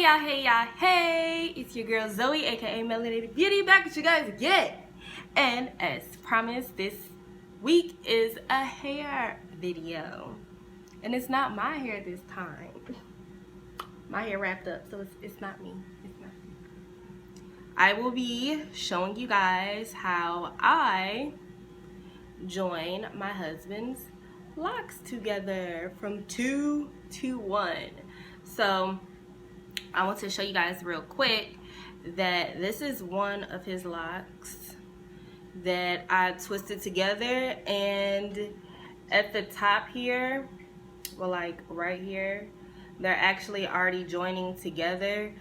Hey, it's your girl Zoe, aka Melanated Beauty, back with you guys again. And as promised, this week is a hair video. And it's not my hair this time. My hair wrapped up, so it's not me. It's not me. I will be showing you guys how I join my husband's locks together from 2 to 1. So I want to show you guys real quick that this is one of his locks that I twisted together, and at the top here, well, like right here, they're actually already joining together.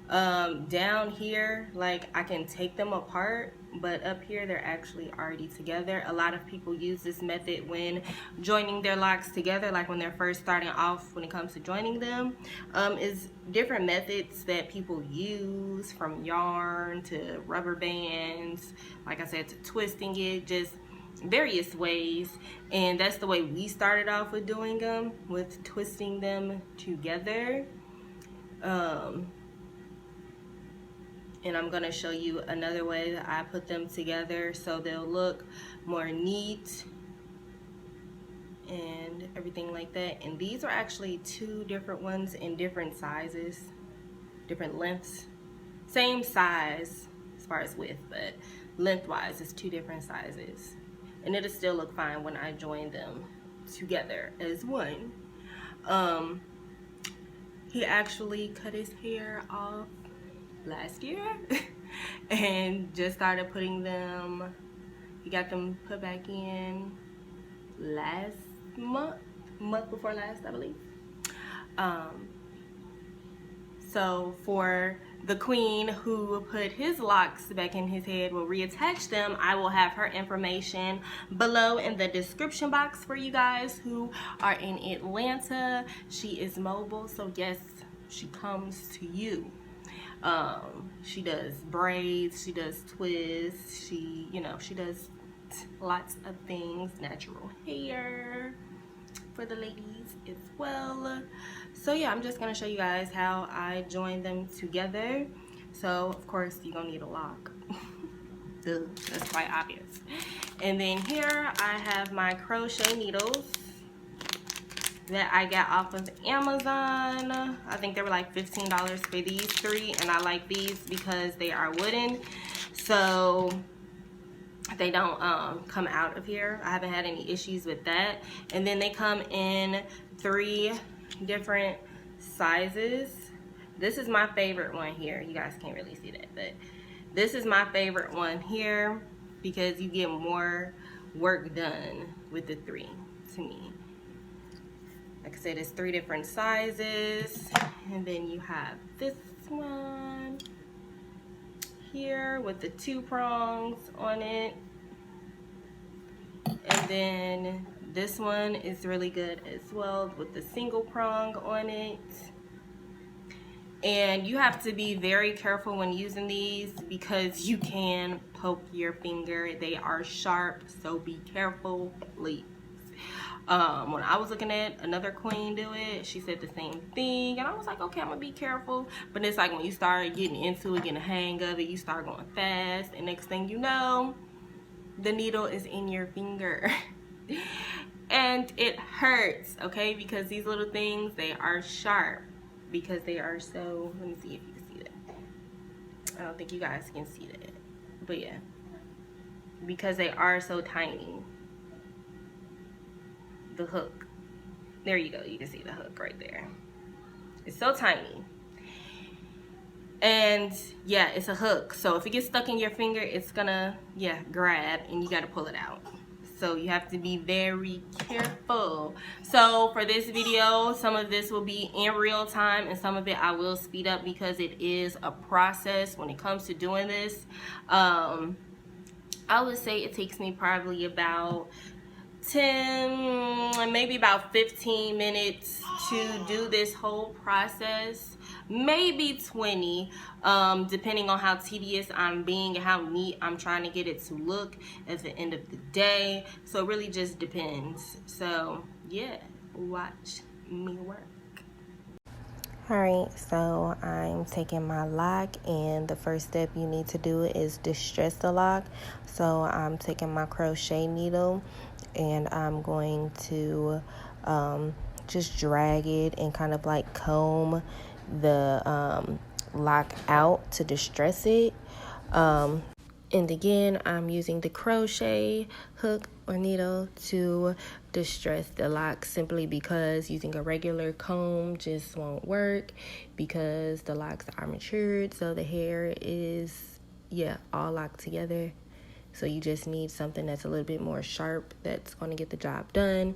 Down here, like, I can take them apart, but up here they're actually already together. A lot of people use this method when joining their locks together, like when they're first starting off when it comes to joining them. Is different methods that people use, from yarn to rubber bands, like I said, to twisting it, just various ways. And that's the way we started off with doing them, with twisting them together. And I'm gonna show you another way that I put them together so they'll look more neat and everything like that. And these are actually two different ones in different sizes, different lengths. Same size as far as width, but lengthwise it's two different sizes. And it'll still look fine when I join them together as one. He actually cut his hair off last year and just started putting them, he got them put back in last month before last, I believe. So for the queen who put his locks back in his head, will reattach them, I will have her information below in the description box for you guys who are in Atlanta. She is mobile, so yes, she comes to you. She does braids, she does twists, she does lots of things, natural hair for the ladies as well. So yeah, I'm just gonna show you guys how I join them together. So of course you're gonna need a lock. Duh, that's quite obvious. And then here I have my crochet needles that I got off of Amazon. I think they were like $15 for these three, and I like these because they are wooden, so they don't come out of here. I haven't had any issues with that. And then they come in 3 different sizes. This is my favorite one here. You guys can't really see that, but this is my favorite one here because you get more work done with the 3 to me. Like I said, it's 3 different sizes. And then you have this one here with the 2 prongs on it. And then this one is really good as well with the single prong on it. And you have to be very careful when using these because you can poke your finger. They are sharp, so be careful, please. When I was looking at another queen do it, she said the same thing, and I was like, okay, I'm gonna be careful. But it's like when you start getting into it, getting a hang of it, you start going fast, and next thing you know, the needle is in your finger. And it hurts, okay, because these little things, they are sharp because they are so, let me see if you can see that. I don't think you guys can see that, but yeah, because they are so tiny. The hook, there you go, you can see the hook right there. It's so tiny, and yeah, it's a hook, so if it gets stuck in your finger, it's gonna grab, and you got to pull it out. So you have to be very careful. So for this video, some of this will be in real time and some of it I will speed up because it is a process when it comes to doing this. I would say it takes me probably about 10, maybe about 15 minutes to do this whole process, maybe 20, depending on how tedious I'm being and how neat I'm trying to get it to look at the end of the day. So it really just depends. So yeah, watch me work. Alright, so I'm taking my lock, and the first step you need to do is distress the lock. So I'm taking my crochet needle and I'm going to just drag it and kind of like comb the lock out to distress it. And again, I'm using the crochet hook or needle to distress the lock, simply because using a regular comb just won't work, because the locks are matured, so the hair is all locked together. So you just need something that's a little bit more sharp that's going to get the job done.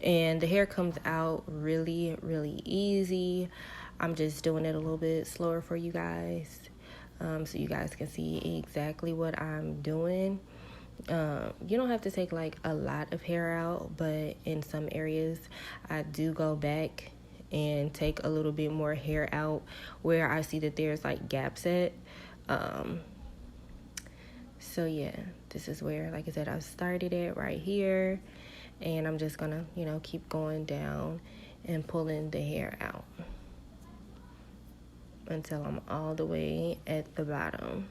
And the hair comes out really, really easy. I'm just doing it a little bit slower for you guys, so you guys can see exactly what I'm doing. You don't have to take like a lot of hair out, but in some areas I do go back and take a little bit more hair out where I see that there's like gaps at. So yeah, this is where, like I said, I started it right here, and I'm just gonna, keep going down and pulling the hair out until I'm all the way at the bottom,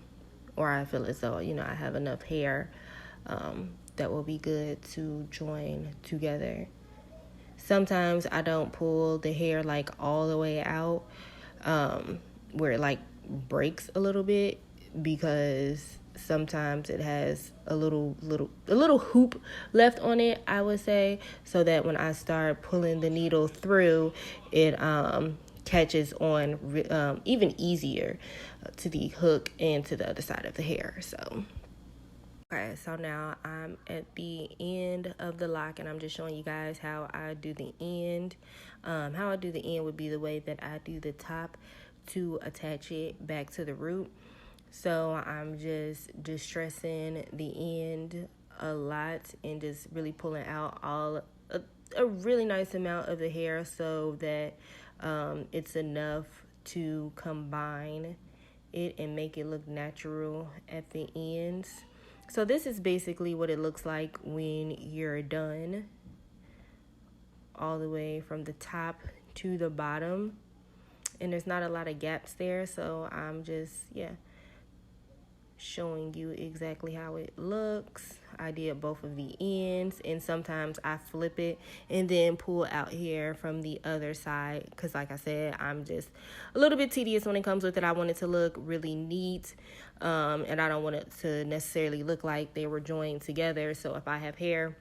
or I feel as though, I have enough hair that will be good to join together. Sometimes I don't pull the hair like all the way out, where it like breaks a little bit, because sometimes it has a little hoop left on it, I would say, so that when I start pulling the needle through, it catches on even easier to the hook and to the other side of the hair. So okay, so now I'm at the end of the lock, and I'm just showing you guys how I do the end. How I do the end would be the way that I do the top to attach it back to the root. So I'm just distressing the end a lot and just really pulling out a really nice amount of the hair, so that it's enough to combine it and make it look natural at the ends. So this is basically what it looks like when you're done, all the way from the top to the bottom. And there's not a lot of gaps there, so I'm just, showing you exactly how it looks. I did both of the ends, and sometimes I flip it and then pull out hair from the other side, because like I said, I'm just a little bit tedious when it comes with it. I want it to look really neat, and I don't want it to necessarily look like they were joined together. So if I have hair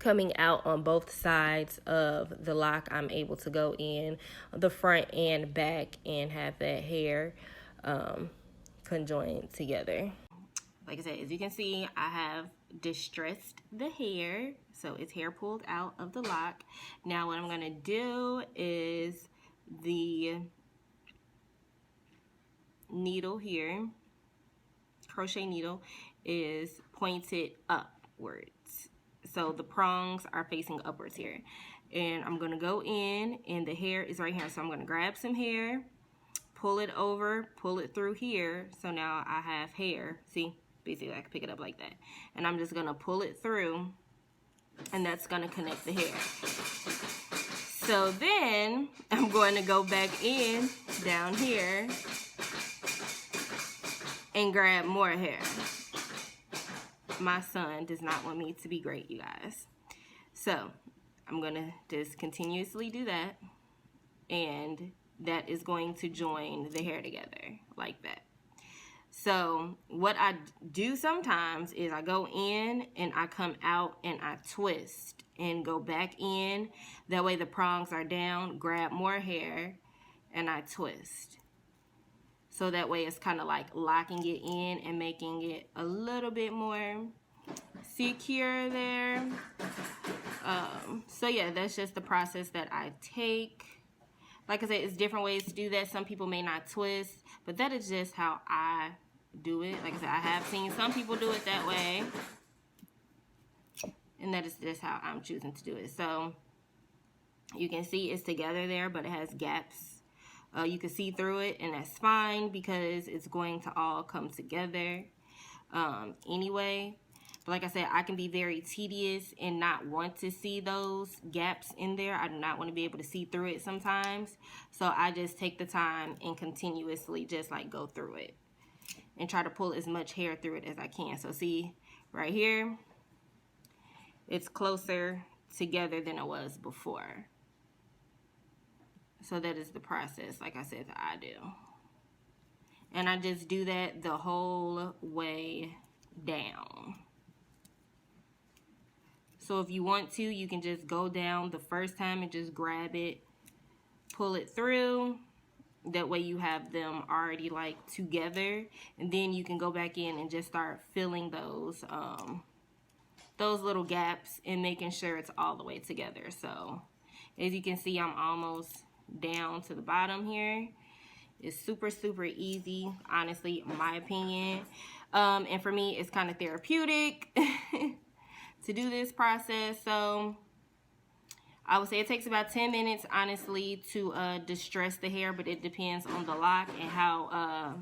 coming out on both sides of the lock, I'm able to go in the front and back and have that hair conjoined together. Like I said, as you can see, I have distressed the hair, so it's hair pulled out of the lock. Now what I'm gonna do is the needle here, crochet needle, is pointed upwards, so the prongs are facing upwards here, and I'm gonna go in, and the hair is right here, so I'm gonna grab some hair, pull it over, pull it through here, so now I have hair. See, basically I can pick it up like that, and I'm just gonna pull it through, and that's gonna connect the hair. So then I'm going to go back in down here and grab more hair. My son does not want me to be great, you guys. So I'm gonna just continuously do that, and that is going to join the hair together like that. So what I do sometimes is I go in and I come out and I twist and go back in. That way the prongs are down, grab more hair, and I twist. So that way it's kind of like locking it in and making it a little bit more secure there. So yeah, that's just the process that I take. Like I said, it's different ways to do that. Some people may not twist, but that is just how I do it. Like I said, I have seen some people do it that way, and that is just how I'm choosing to do it. So you can see it's together there, but it has gaps. You can see through it, and that's fine because it's going to all come together anyway. But like I said, I can be very tedious and not want to see those gaps in there. I do not want to be able to see through it sometimes. So I just take the time and continuously just like go through it and try to pull as much hair through it as I can. So see right here, it's closer together than it was before. So that is the process, like I said, that I do. And I just do that the whole way down. So if you want to, you can just go down the first time and just grab it, pull it through. That way you have them already like together, and then you can go back in and just start filling those little gaps and making sure it's all the way together. So as you can see, I'm almost down to the bottom here. It's super, super easy, honestly, in my opinion. And for me, it's kind of therapeutic to do this process. So I would say it takes about 10 minutes, honestly, to distress the hair, but it depends on the lock and how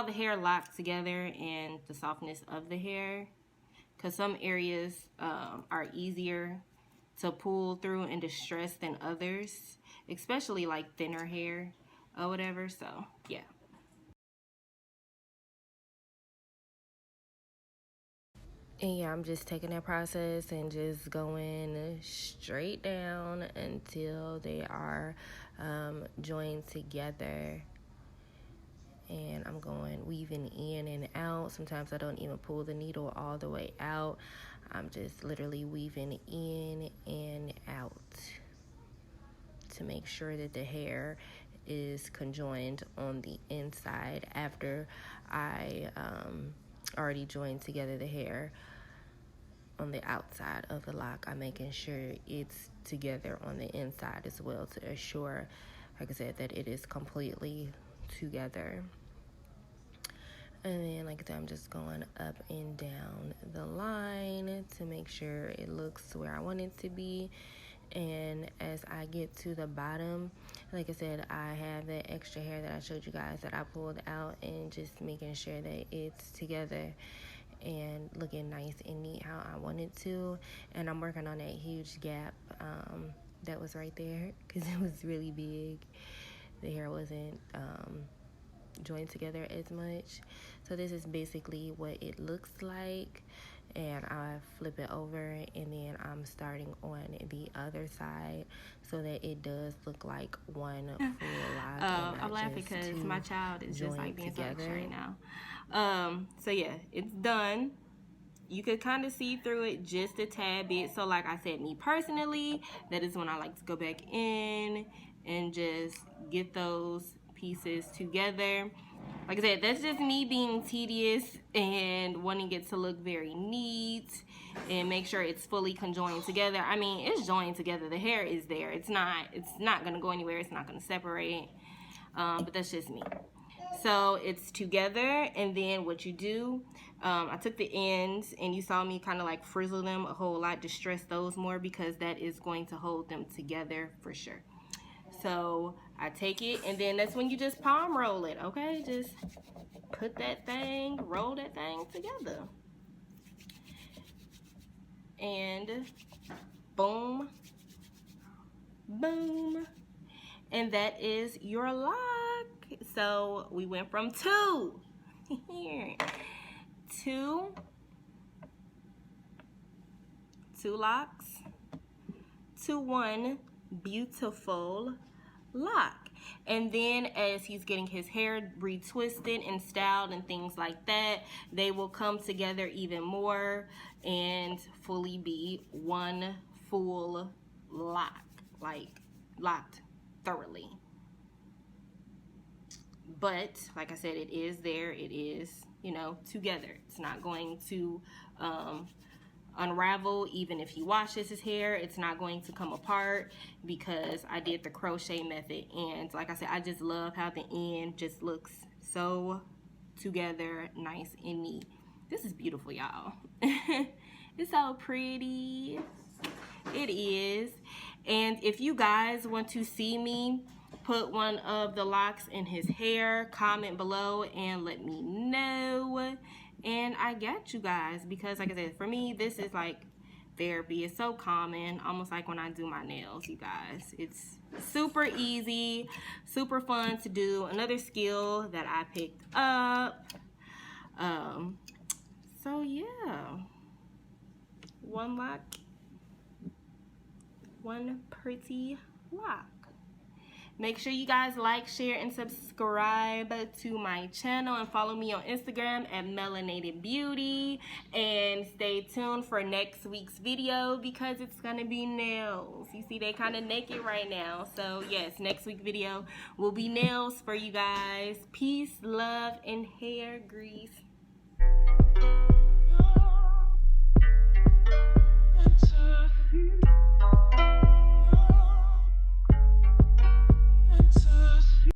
the hair locks together and the softness of the hair. Because some areas are easier to pull through and distress than others, especially like thinner hair or whatever. So yeah. And yeah, I'm just taking that process and just going straight down until they are joined together. And I'm going weaving in and out. Sometimes I don't even pull the needle all the way out. I'm just literally weaving in and out to make sure that the hair is conjoined on the inside after I already joined together the hair on the outside of the lock. I'm making sure it's together on the inside as well to assure, like I said, that it is completely together. And then, like I said, I'm just going up and down the line to make sure it looks where I want it to be. And as I get to the bottom, like I said, I have that extra hair that I showed you guys that I pulled out, and just making sure that it's together and looking nice and neat how I want it to. And I'm working on that huge gap that was right there because it was really big. The hair wasn't joined together as much. So this is basically what it looks like, and I flip it over, and then I'm starting on the other side so that it does look like one full lock. I'm laughing because my child is just like being together right now. So yeah, it's done. You could kind of see through it just a tad bit. So like I said, me personally, that is when I like to go back in and just get those pieces together. Like I said, that's just me being tedious and wanting it to look very neat and make sure it's fully conjoined together. I mean, it's joined together. The hair is there. It's not gonna go anywhere. It's not gonna separate. But that's just me. So it's together, and then what you do, I took the ends, and you saw me kind of like frizzle them a whole lot, distress those more, because that is going to hold them together for sure. So I take it, and then that's when you just palm roll it, okay? Just put that thing, roll that thing together. And boom, boom. And that is your lock. So we went from two locks to one beautiful lock. And then as he's getting his hair retwisted and styled and things like that, they will come together even more and fully be one full lock, like locked thoroughly. But like I said, it is there, it is, you know, together. It's not going to unravel. Even if he washes his hair, it's not going to come apart because I did the crochet method. And like I said, I just love how the end just looks so together, nice and neat. This is beautiful, y'all. It's so pretty. It is. And if you guys want to see me put one of the locks in his hair, comment below and let me know. And I got you guys because, like I said, for me, this is like therapy. It's so common, almost like when I do my nails, you guys. It's super easy, super fun to do. Another skill that I picked up. So yeah, one lock, one pretty lock. Make sure you guys like, share, and subscribe to my channel, and follow me on Instagram at Melanated Beauty. And stay tuned for next week's video because it's gonna be nails. You see, they kind of naked right now. So yes, next week's video will be nails for you guys. Peace, love, and hair grease. It's a